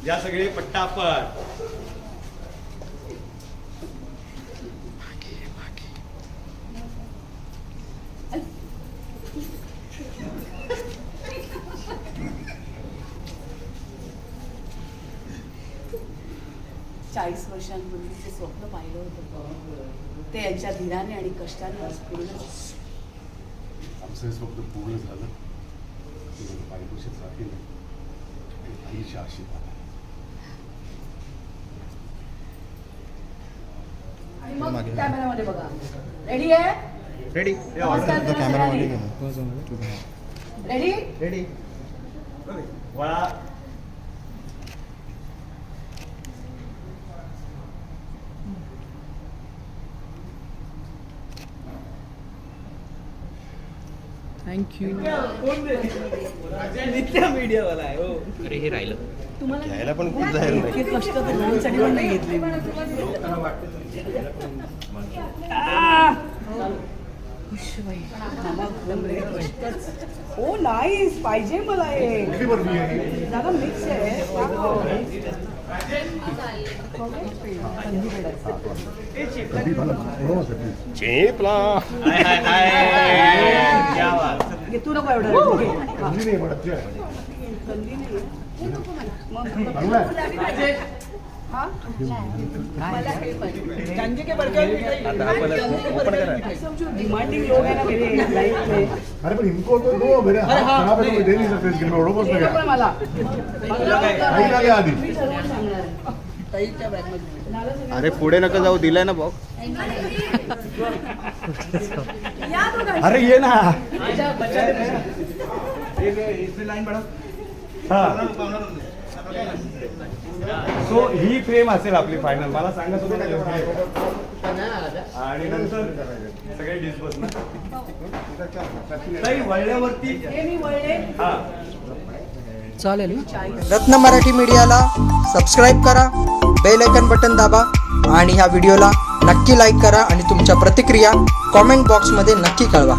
या सगळे पट्टापट. वर्षांपूर्वी जे स्वप्न पाहिलं होतं ते यांच्या धीराने आणि कष्टाने आज पूर्ण आमचं हे स्वप्न पूर्ण झालं. पारितोषिक राहील आणि आईच्या आशीर्वाद. आणि मग कॅमेरामध्ये बघा. रेडी आहे? रेडी. रेडी? रेडी. वळा. थँक्यू. नित्य मीडियावाला आहे हो. अरे हे राहिलं तुम्हाला घ्यायला पण खूप जाहीर नाही. इतके कष्ट तर मुलांसाठी पण नाही घेतले. ओ नाईस. पाहिजे मला हे. जरा मिक्स आहे. चेपला. तू नको एवढं. डिमांडिंग लोग है ना मेरे लाइफ में. अरे पण इनको तो दो मेरे हाथ पे दे नहीं सकते इसके मैं बस लगा मला काही लागले आधी. मी सर्व सांगणार. ताईच्या बॅग मध्ये. अरे पुढे नका जाऊ. दिलाय ना बॉक्स. अरे ये ना. सो ही फ्रेम असेल आपली फायनल. मला सांगा तुम्ही. आणि नंतर सगळे डिस्बस ना वळल्यावरती मी वळले. हा चालेल. रत्न मराठी मीडियाला सबस्क्राईब करा, बेल आयकन बटन दाबा आणि ह्या व्हिडिओला नक्की लाईक करा आणि तुमच्या प्रतिक्रिया कॉमेंट बॉक्समध्ये नक्की कळवा.